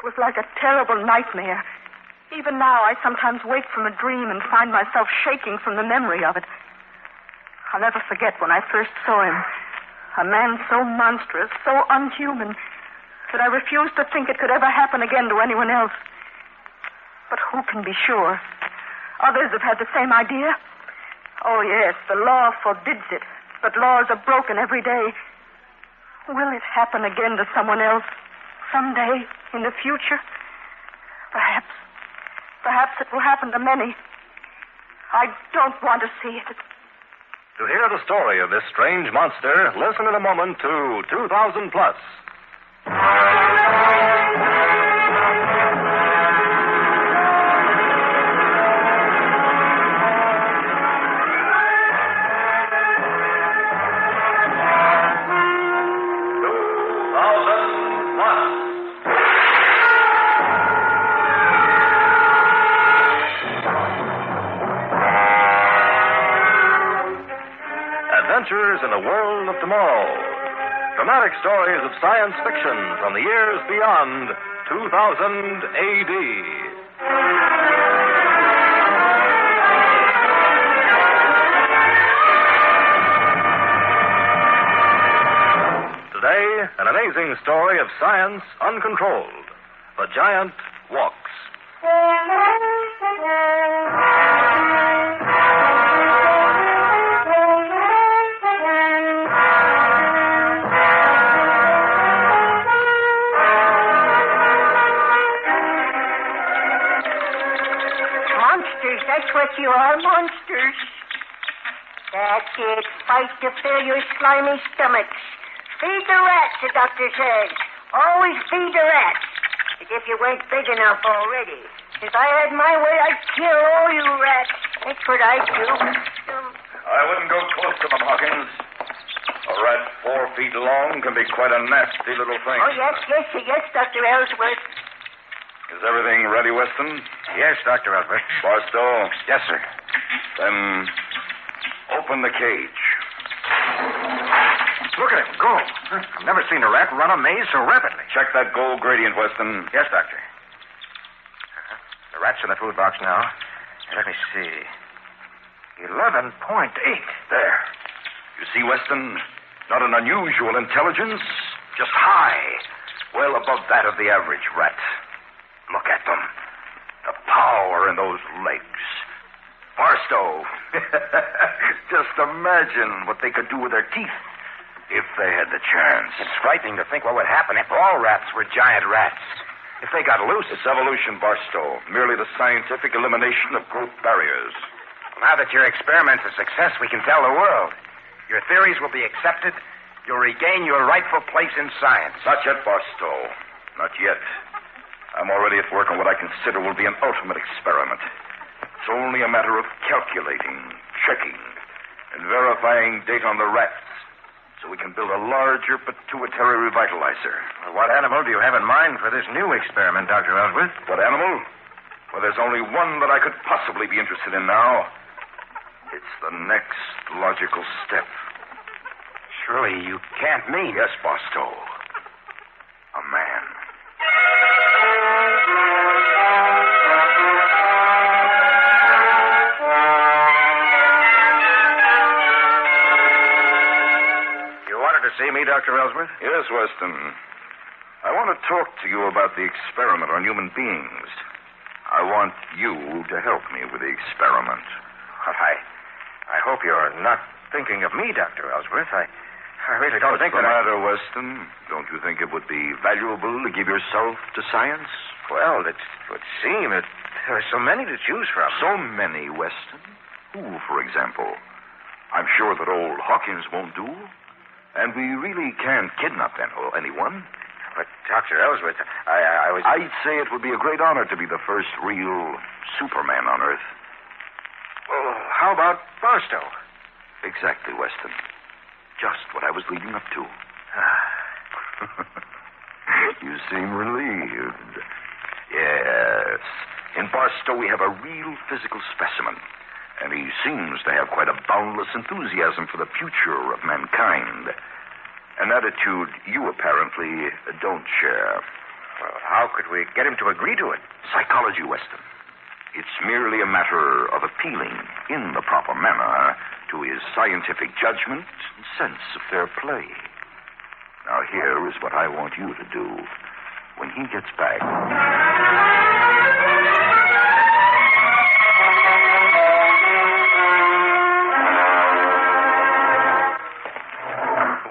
It was like a terrible nightmare. Even now, I sometimes wake from a dream and find myself shaking from the memory of it. I'll never forget when I first saw him. A man so monstrous, so unhuman, that I refused to think it could ever happen again to anyone else. But who can be sure? Others have had the same idea. Oh, yes, the law forbids it, but laws are broken every day. Will it happen again to someone else someday in the future? Perhaps. Perhaps it will happen to many. I don't want to see it. To hear the story of this strange monster, listen in a moment to 2000 Plus. Adventures in a World of Tomorrow. Dramatic stories of science fiction from the years beyond 2000 AD. Today, an amazing story of science uncontrolled. The Giant Walks. That's what you are, monsters. That's it. Fight to fill your slimy stomachs. Feed the rats, the doctor says. Always feed the rats. As if you weren't big enough already. If I had my way, I'd kill all you rats. That's what I'd do. I wouldn't go close to them, Hawkins. A rat 4 feet long can be quite a nasty little thing. Oh, yes, Dr. Ellsworth. Is everything ready, Weston? Yes, Dr. Ellsworth. Barstow? Yes, sir. Then open the cage. Look at him go. I've never seen a rat run a maze so rapidly. Check that gold gradient, Weston. Yes, Doctor. The rat's in the food box now. Let me see. 11.8. There. You see, Weston? Not an unusual intelligence, just high. Well above that of the average rat. Look at them. The power in those legs. Barstow. Just imagine what they could do with their teeth if they had the chance. It's frightening to think what would happen if all rats were giant rats. If they got loose. It's evolution, Barstow. Merely the scientific elimination of growth barriers. Now that your experiment's a success, we can tell the world. Your theories will be accepted. You'll regain your rightful place in science. Not yet, Barstow. Not yet. I'm already at work on what I consider will be an ultimate experiment. It's only a matter of calculating, checking, and verifying data on the rats so we can build a larger pituitary revitalizer. Well, what animal do you have in mind for this new experiment, Dr. Ellsworth? What animal? Well, there's only one that I could possibly be interested in now. It's the next logical step. Surely you can't mean... Yes, Barstow. A man. You wanted to see me, Dr. Ellsworth? Yes, Weston. I want to talk to you about the experiment on human beings. I want you to help me with the experiment. Well, I hope you're not thinking of me, Dr. Ellsworth. I really don't think What's the that matter, Weston? Don't you think it would be valuable to give yourself to science? Well, it would seem that there are so many to choose from. So many, Weston? Who, for example? I'm sure that old Hawkins won't do. And we really can't kidnap anyone. But, Dr. Ellsworth, I was... I'd say it would be a great honor to be the first real Superman on Earth. Well, how about Barstow? Exactly, Weston. Just what I was leading up to. You seem relieved. Yes. In Barstow, we have a real physical specimen. And he seems to have quite a boundless enthusiasm for the future of mankind. An attitude you apparently don't share. Well, How could we get him to agree to it? Psychology, Weston. It's merely a matter of appealing in the proper manner to his scientific judgment and sense of fair play. Now, here is what I want you to do when he gets back.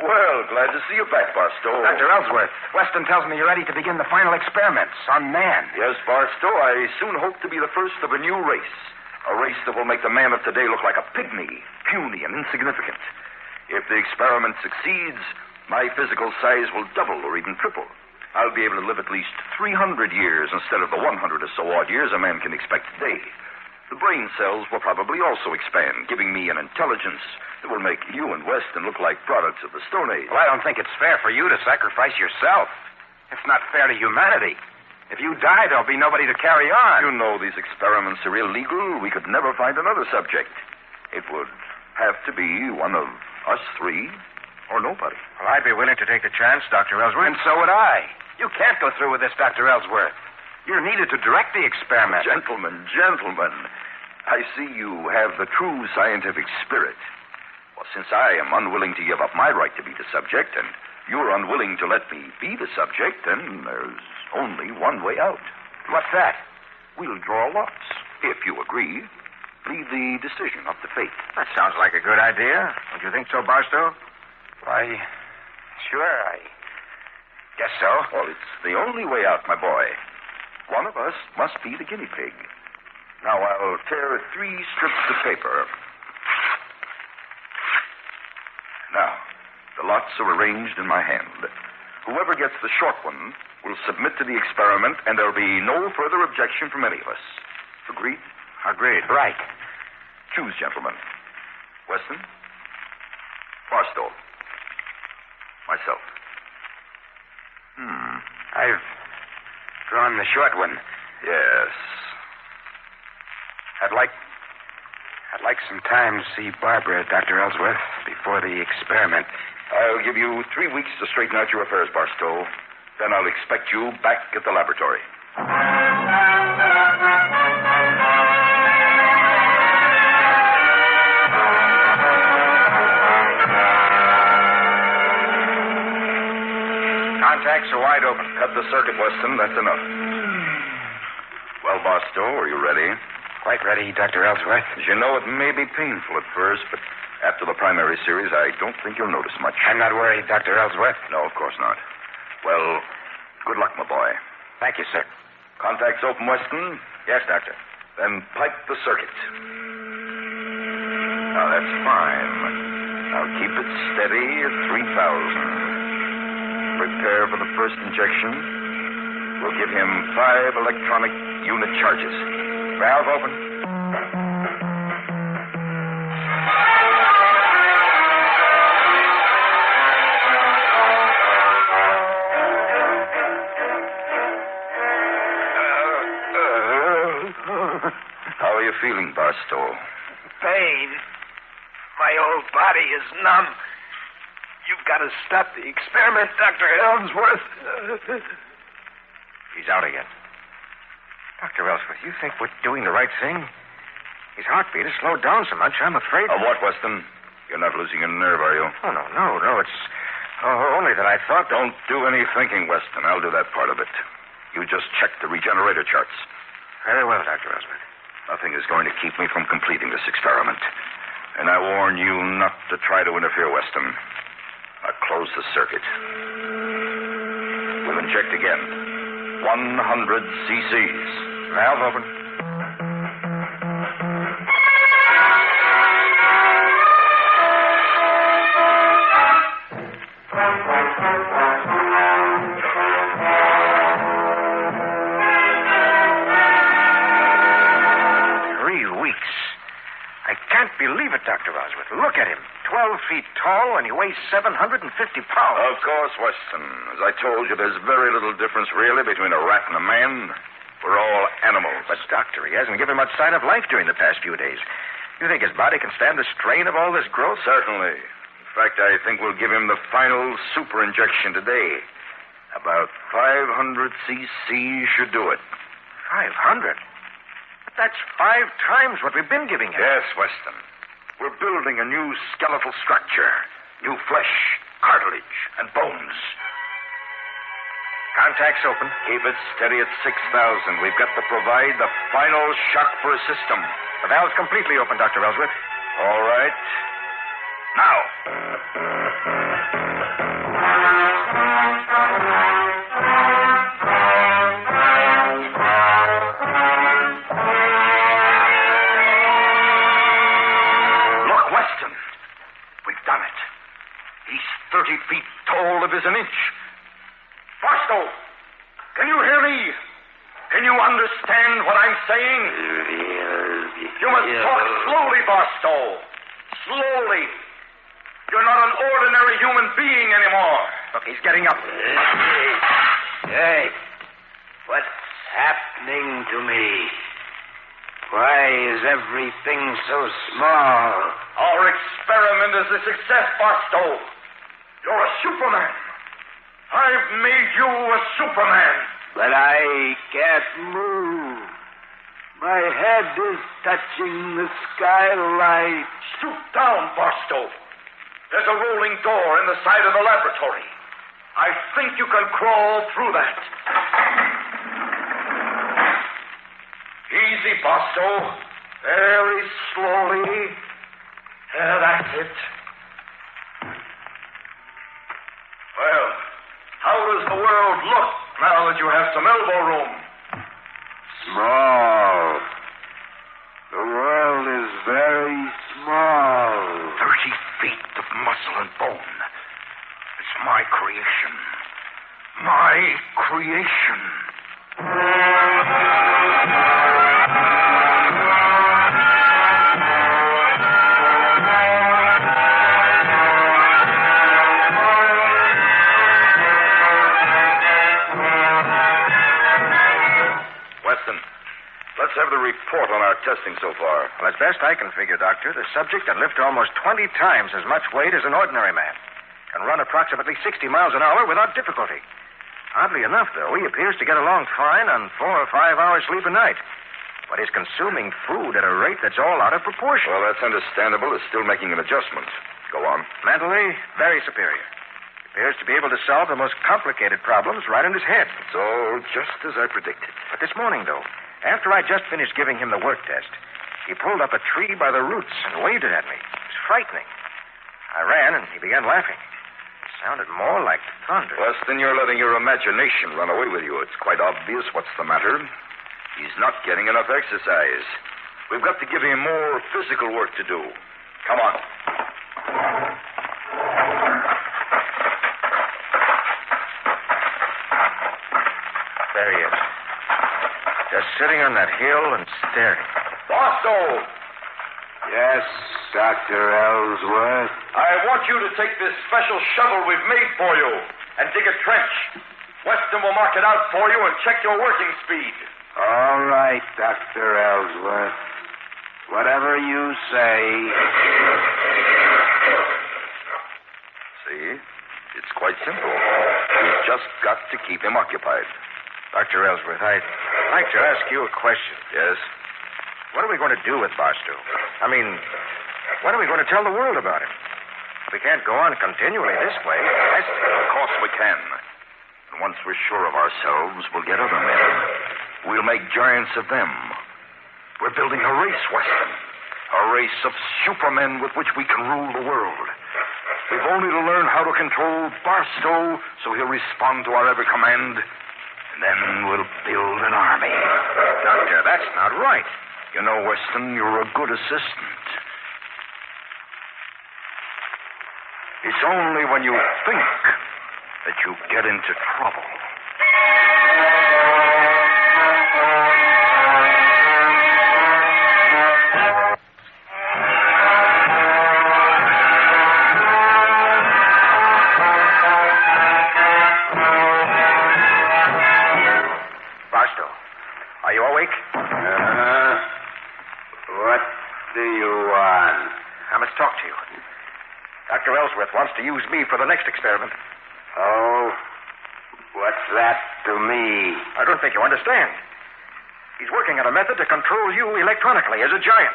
Well, glad to see you back, Barstow. Dr. Ellsworth, Weston tells me you're ready to begin the final experiments on man. Yes, Barstow, I soon hope to be the first of a new race. A race that will make the man of today look like a pygmy, puny and insignificant. If the experiment succeeds, my physical size will double or even triple. I'll be able to live at least 300 years instead of the 100 or so odd years a man can expect today. The brain cells will probably also expand, giving me an intelligence that will make you and Weston look like products of the Stone Age. Well, I don't think it's fair for you to sacrifice yourself. It's not fair to humanity. If you die, there'll be nobody to carry on. You know these experiments are illegal. We could never find another subject. It would have to be one of us three or nobody. Well, I'd be willing to take the chance, Dr. Ellsworth. And so would I. You can't go through with this, Dr. Ellsworth. You're needed to direct the experiment. Gentlemen, I see you have the true scientific spirit. Well, since I am unwilling to give up my right to be the subject, and you're unwilling to let me be the subject, then there's only one way out. What's that? We'll draw lots. If you agree, leave the decision up to fate. That sounds like a good idea. Don't you think so, Barstow? Why, sure, I guess so. Well, it's the only way out, my boy. One of us must be the guinea pig. Now, I'll tear 3 strips of paper. Now, the lots are arranged in my hand. Whoever gets the short one will submit to the experiment, and there'll be no further objection from any of us. Agreed? Agreed. Right. Choose, gentlemen. Weston? Barstow? Myself. I've drawn the short one. Yes. I'd like some time to see Barbara, Dr. Ellsworth, before the experiment. I'll give you 3 weeks to straighten out your affairs, Barstow. Then I'll expect you back at the laboratory. Contacts are wide open. Cut the circuit, Weston. That's enough. Well, Barstow, are you ready? Quite ready, Dr. Ellsworth. As you know, it may be painful at first, but after the primary series, I don't think you'll notice much. I'm not worried, Dr. Ellsworth. No, of course not. Well, good luck, my boy. Thank you, sir. Contacts open, Weston? Yes, Doctor. Then pipe the circuit. Now, that's fine. Now, keep it steady at 3,000. Prepare for the first injection. We'll give him 5 electronic unit charges. Valve open. How are you feeling, Barstow? Pain. My whole body is numb. You've got to stop the experiment, Dr. Ellsworth. He's out again. Dr. Ellsworth, you think we're doing the right thing? His heartbeat has slowed down so much, I'm afraid. What, Weston? You're not losing your nerve, are you? Oh, no. It's only that I thought... Don't do any thinking, Weston. I'll do that part of it. You just check the regenerator charts. Very well, Dr. Ellsworth. Nothing is going to keep me from completing this experiment. And I warn you not to try to interfere, Weston. Now close the circuit. We'll inject again. 100 cc's. Valve open. Believe it, Dr. Ellsworth. Look at him. 12 feet tall, and he weighs 750 pounds. Of course, Weston. As I told you, there's very little difference, really, between a rat and a man. We're all animals. But, Doctor, he hasn't given much sign of life during the past few days. You think his body can stand the strain of all this growth? Certainly. In fact, I think we'll give him the final super injection today. About 500 cc should do it. 500? But that's 5 times what we've been giving him. Yes, Weston. We're building a new skeletal structure. New flesh, cartilage, and bones. Contact's open. Keep it steady at 6,000. We've got to provide the final shock for a system. The valve's completely open, Dr. Ellsworth. All right. Now. Look, Weston. We've done it. He's 30 feet tall if is an inch. Barstow, can you hear me? Can you understand what I'm saying? You must talk slowly, Barstow. Slowly. You're not an ordinary human being anymore. Look, he's getting up. Hey, what's happening to me? Why is everything so small? Our experiment is a success, Barstow. You're a Superman. I've made you a Superman. But I can't move. My head is touching the skylight. Stoop down, Barstow. There's a rolling door in the side of the laboratory. I think you can crawl through that. Easy, Barstow. Very slowly. That's it. Well, how does the world look now that you have some elbow room? Small. The world is very small. 30 feet of muscle and bone. It's my creation. My creation. Weston, let's have the report on our testing so far. Well, as best I can figure, Doctor, the subject can lift almost 20 times as much weight as an ordinary man. Can run approximately 60 miles an hour without difficulty. Oddly enough, though, he appears to get along fine on 4 or 5 hours sleep a night. But he's consuming food at a rate that's all out of proportion. Well, that's understandable. It's still making an adjustment. Go on. Mentally, very superior. He appears to be able to solve the most complicated problems right in his head. It's all just as I predicted. But this morning, though, after I just finished giving him the work test, he pulled up a tree by the roots and waved it at me. It was frightening. I ran, and he began laughing. It sounded more like thunder. Weston, you're letting your imagination run away with you. It's quite obvious what's the matter. He's not getting enough exercise. We've got to give him more physical work to do. Come on. There he is. Just sitting on that hill and staring. Barstow! Yes, Dr. Ellsworth. I want you to take this special shovel we've made for you and dig a trench. Weston will mark it out for you and check your working speed. All right, Dr. Ellsworth. Whatever you say. See? It's quite simple. We've just got to keep him occupied. Dr. Ellsworth, I'd like to ask you a question. Yes? What are we going to do with Barstow? I mean, what are we going to tell the world about him? We can't go on continually this way. Of course we can. And once we're sure of ourselves, we'll get other men. We'll make giants of them. We're building a race, Weston. A race of supermen with which we can rule the world. We've only to learn how to control Barstow so he'll respond to our every command. And then we'll build an army. Doctor, that's not right. You know, Weston, you're a good assistant. It's only when you think that you get into trouble. Barstow, are you awake? What do you want? I must talk to you. Dr. Ellsworth wants to use me for the next experiment. Oh, what What's that to me? I don't think you understand. He's working on a method to control you electronically as a giant.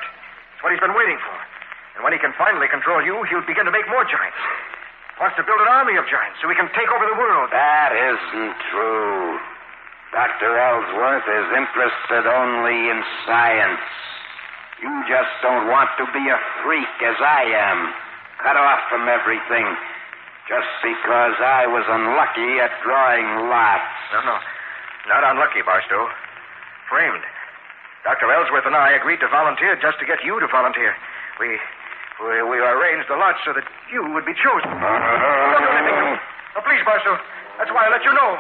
It's what he's been waiting for. And when he can finally control you, he'll begin to make more giants. Wants to build an army of giants so he can take over the world. That isn't true. Dr. Ellsworth is interested only in science. You just don't want to be a freak as I am, cut off from everything, just because I was unlucky at drawing lots. No. Not unlucky, Barstow. Framed. Dr. Ellsworth and I agreed to volunteer just to get you to volunteer. We arranged the lot so that you would be chosen. Don't do anything. Oh, please, Barstow. That's why I let you know.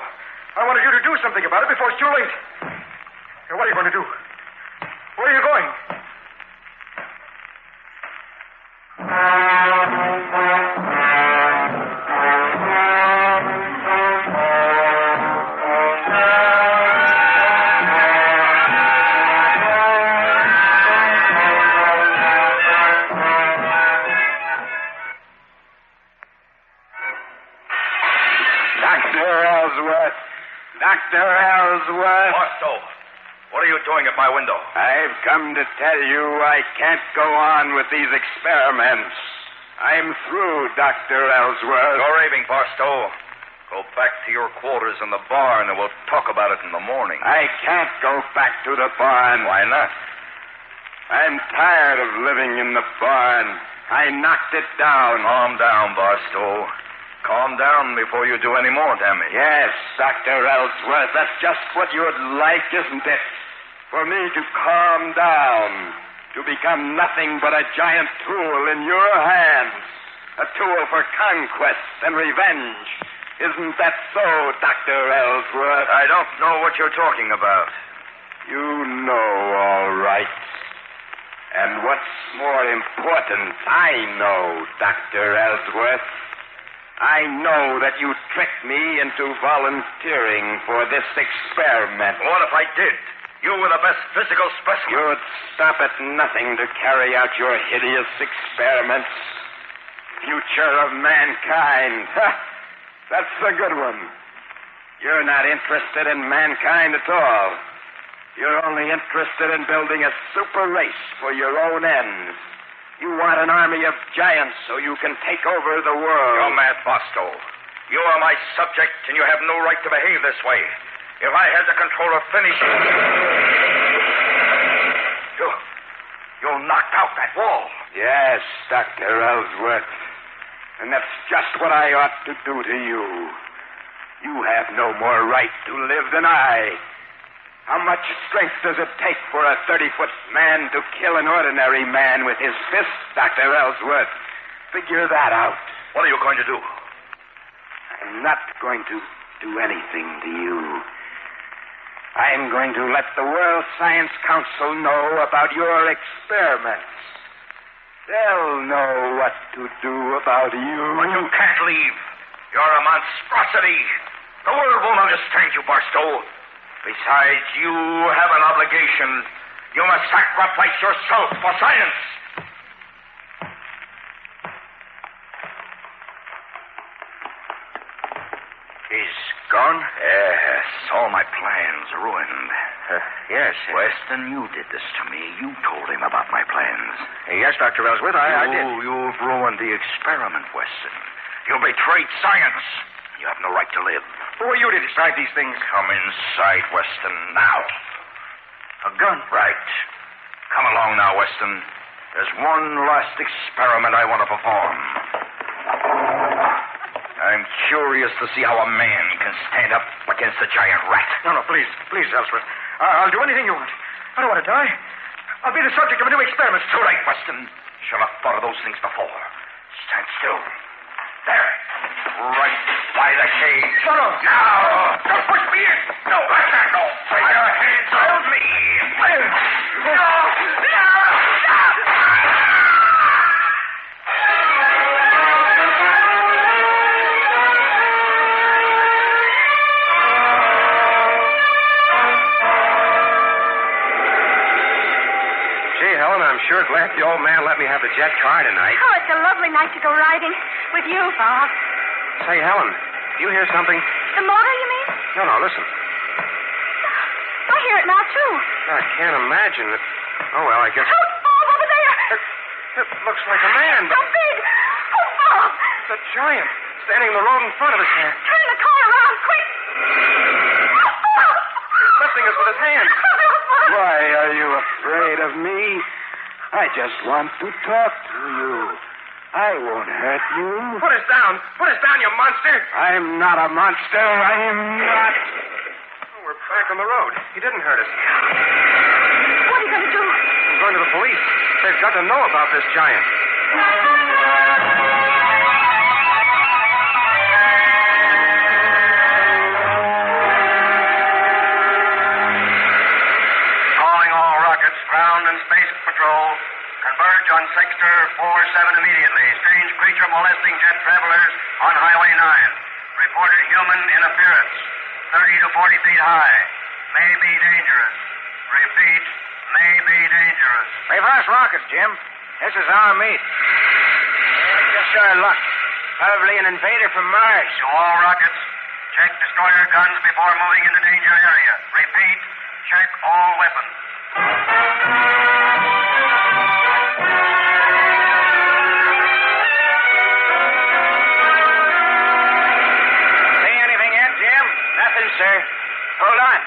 I wanted you to do something about it before it's too late. Now, what are you going to do? Where are you going? Dr. Ellsworth. Barstow, what are you doing at my window? I've come to tell you I can't go on with these experiments. I'm through, Dr. Ellsworth. You're raving, Barstow. Go back to your quarters in the barn and we'll talk about it in the morning. I can't go back to the barn. Why not? I'm tired of living in the barn. I knocked it down. Calm down, Barstow. Calm down before you do any more damage. Yes, Dr. Ellsworth, that's just what you'd like, isn't it? For me to calm down, to become nothing but a giant tool in your hands, a tool for conquest and revenge. Isn't that so, Dr. Ellsworth? I don't know what you're talking about. You know, all right. And what's more important, I know, Dr. Ellsworth. I know that you tricked me into volunteering for this experiment. What if I did? You were the best physical specimen. You'd stop at nothing to carry out your hideous experiments. Future of mankind. Ha! That's a good one. You're not interested in mankind at all. You're only interested in building a super race for your own ends. You want an army of giants so you can take over the world. You're mad, Barstow. You are my subject, and you have no right to behave this way. If I had the control of finishing... You knocked out that wall. Yes, Dr. Ellsworth. And that's just what I ought to do to you. You have no more right to live than I. How much strength does it take for a 30-foot man to kill an ordinary man with his fist, Dr. Ellsworth? Figure that out. What are you going to do? I'm not going to do anything to you. I'm going to let the World Science Council know about your experiments. They'll know what to do about you. But you can't leave. You're a monstrosity. The world won't understand you, Barstow. Besides, you have an obligation. You must sacrifice yourself for science. He's gone? Yes, all my plans ruined. Yes. Weston, you did this to me. You told him about my plans. Yes, Dr. Ellsworth, I did. You've ruined the experiment, Weston. You betrayed science. You have no right to live. Who are you to decide these things? Come inside, Weston, now. A gun? Right. Come along now, Weston. There's one last experiment I want to perform. I'm curious to see how a man can stand up against a giant rat. No, please, Ellsworth. I'll do anything you want. I don't want to die. I'll be the subject of a new experiment. Too late, Weston. Should have thought of those things before. Stand still. There. Right by the cage. No. Now. Don't push me in. No, I can't go. Put your hands on me. No. Helen, I'm sure glad the old man let me have the jet car tonight. Oh, it's a lovely night to go riding with you, Bob. Say, Helen, do you hear something? The motor, you mean? No, listen. I hear it now, too. I can't imagine it. Oh, well, I guess... Oh, Bob, over there! It looks like a man, So but big! Oh, Bob! it's a giant standing in the road in front of us here. Turn the car around, quick! He's lifting us with his hand. Why are you afraid of me? I just want to talk to you. I won't hurt you. Put us down. Put us down, you monster. I'm not a monster. I am not. Oh, we're back on the road. He didn't hurt us. What are you going to do? I'm going to the police. They've got to know about this giant. Calling all rockets, ground and space patrol. Converge on sector 47 immediately. Strange creature molesting jet travelers on Highway 9. Reported human interference. 30 to 40 feet high. May be dangerous. Repeat, may be dangerous. Reverse rockets, Jim. This is our meet. Just our luck. Probably an invader from Mars. To all rockets, check destroyer guns before moving into danger area. Repeat, check all weapons. See anything yet, Jim? Nothing, sir. Hold on.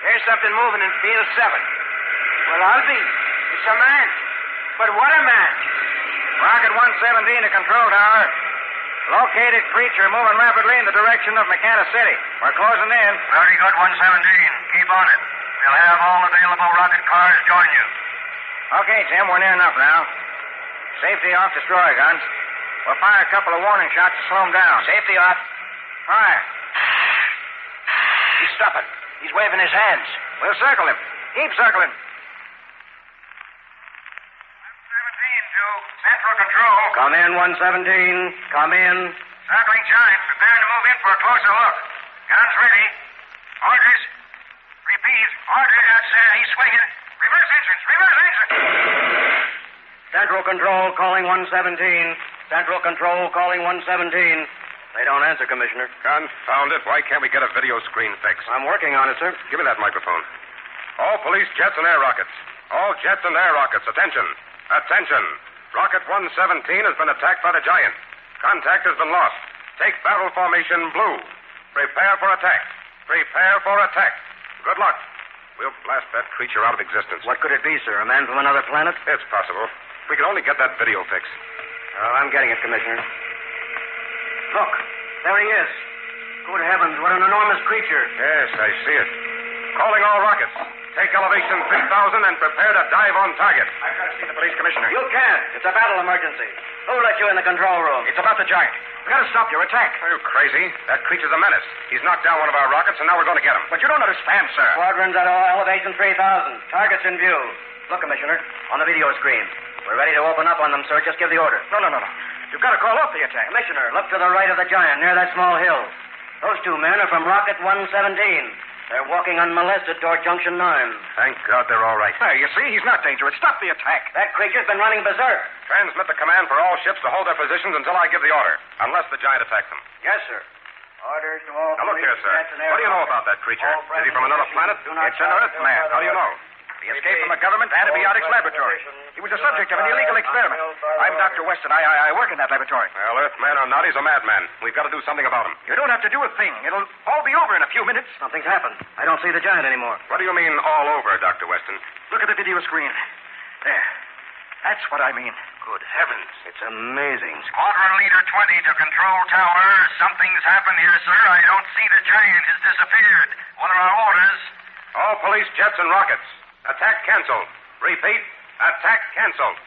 There's something moving in field 7. Well, I'll be. It's a man. But what a man. Rocket 117 to control tower. Located creature moving rapidly in the direction of McKenna City. We're closing in. Very good, 117. Keep on it. We'll have all available rocket cars join you. Okay, Jim, we're near enough now. Safety off destroyer guns. We'll fire a couple of warning shots to slow him down. Safety off. Fire. He's stopping. He's waving his hands. We'll circle him. Keep circling. 117 to Central Control. Come in, 117. Come in. Circling giant. Preparing to move in for a closer look. Guns ready. Orders. Repeat. Orders. He's swinging. Reverse engines. Reverse engines. Central Control calling 117. Central Control calling 117. They don't answer, Commissioner. Confound it. Why can't we get a video screen fixed? I'm working on it, sir. Give me that microphone. All police jets and air rockets. All jets and air rockets. Attention. Attention. Rocket 117 has been attacked by the giant. Contact has been lost. Take battle formation blue. Prepare for attack. Prepare for attack. Good luck. We'll blast that creature out of existence. What could it be, sir? A man from another planet? It's possible. If we could only get that video fixed. Oh, I'm getting it, Commissioner. Look, there he is. Good heavens, what an enormous creature. Yes, I see it. Calling all rockets. Take elevation 3,000 and prepare to dive on target. I've got to see the police commissioner. You can't. It's a battle emergency. Who let you in the control room? It's about the giant. We've got to stop your attack. Are you crazy? That creature's a menace. He's knocked down one of our rockets, and now we're going to get him. But you don't understand, sir. Squadrons at elevation 3,000. Targets in view. Look, Commissioner, on the video screen. We're ready to open up on them, sir. Just give the order. No. You've got to call off the attack. Commissioner, look to the right of the giant, near that small hill. Those two men are from Rocket 117. They're walking unmolested toward Junction 9. Thank God they're all right. There, you see, he's not dangerous. Stop the attack. That creature's been running berserk. Transmit the command for all ships to hold their positions until I give the order, unless the giant attacks them. Yes, sir. Orders to all. Now, look here, sir. What do you know about that creature? Is he from another planet? It's an Earthman. How do you know? He escaped from a government antibiotics laboratory. He was the subject of an illegal experiment. I'm Dr. Weston. I work in that laboratory. Well, Earthman or not, he's a madman. We've got to do something about him. You don't have to do a thing. It'll all be over in a few minutes. Something's happened. I don't see the giant anymore. What do you mean, all over, Dr. Weston? Look at the video screen. There. That's what I mean. Good heavens. It's amazing. Squadron Leader 20 to Control Tower. Something's happened here, sir. I don't see the giant has disappeared. What are our orders? All police jets and rockets. Attack canceled. Repeat, attack canceled.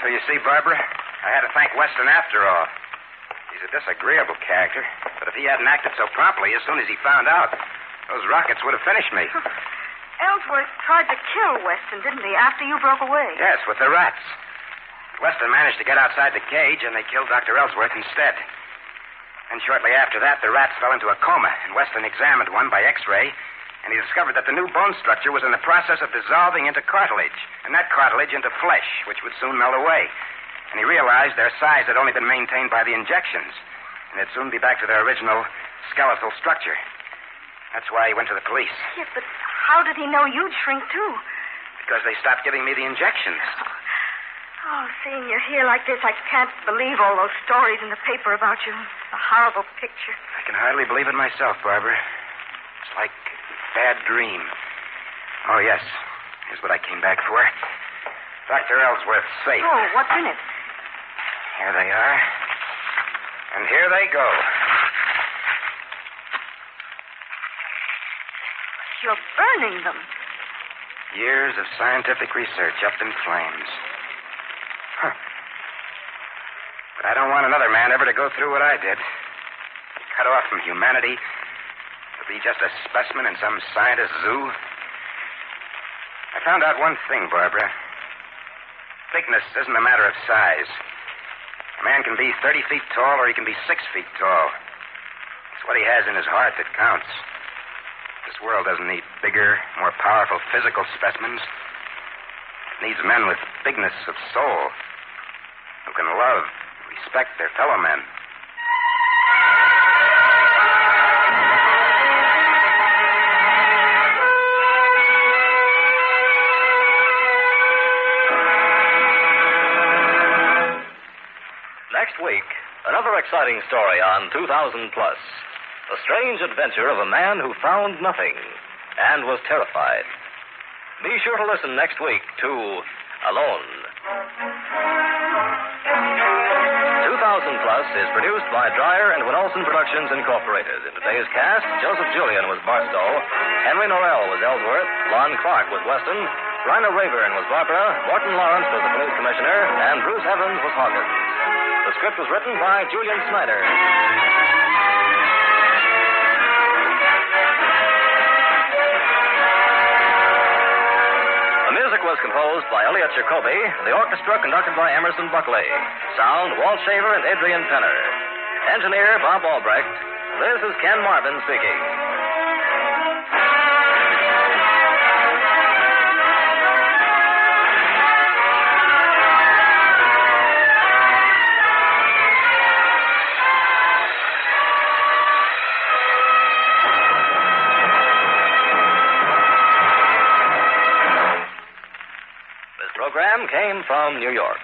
So you see, Barbara, I had to thank Weston after all. He's a disagreeable character, but if he hadn't acted so promptly as soon as he found out, those rockets would have finished me. Ellsworth tried to kill Weston, didn't he, after you broke away? Yes, with the rats. Weston managed to get outside the cage, and they killed Dr. Ellsworth instead. And shortly after that, the rats fell into a coma, and Weston examined one by X-ray, and he discovered that the new bone structure was in the process of dissolving into cartilage, and that cartilage into flesh, which would soon melt away. And he realized their size had only been maintained by the injections, and they'd soon be back to their original skeletal structure. That's why he went to the police. Yes, but how did he know you'd shrink, too? Because they stopped giving me the injections. Oh, seeing you here like this, I can't believe all those stories in the paper about you. It's a horrible picture. I can hardly believe it myself, Barbara. It's like a bad dream. Oh, yes. Here's what I came back for. Dr. Ellsworth's safe. Oh, what's in it? Here they are. And here they go. You're burning them. Years of scientific research up in flames. Huh. But I don't want another man ever to go through what I did. Cut off from humanity to be just a specimen in some scientist's zoo. I found out one thing, Barbara. Thickness isn't a matter of size. A man can be 30 feet tall or he can be 6 feet tall. It's what he has in his heart that counts. This world doesn't need bigger, more powerful physical specimens. It needs men with bigness of soul who can love, respect their fellow men. Next week, another exciting story on 2000 Plus. The strange adventure of a man who found nothing and was terrified. Be sure to listen next week to Alone. 2000 Plus is produced by Dreyer and Winolson Productions Incorporated. In today's cast, Joseph Julian was Barstow, Henry Norrell was Ellsworth, Lon Clark was Weston, Rhina Rayburn was Barbara, Morton Lawrence was the police commissioner, and Bruce Evans was Hawkins. The script was written by Julian Snyder. The music was composed by Elliot Jacoby, the orchestra conducted by Emerson Buckley. Sound, Walt Shaver and Adrian Penner. Engineer, Bob Albrecht. This is Ken Marvin speaking. Program came from New York.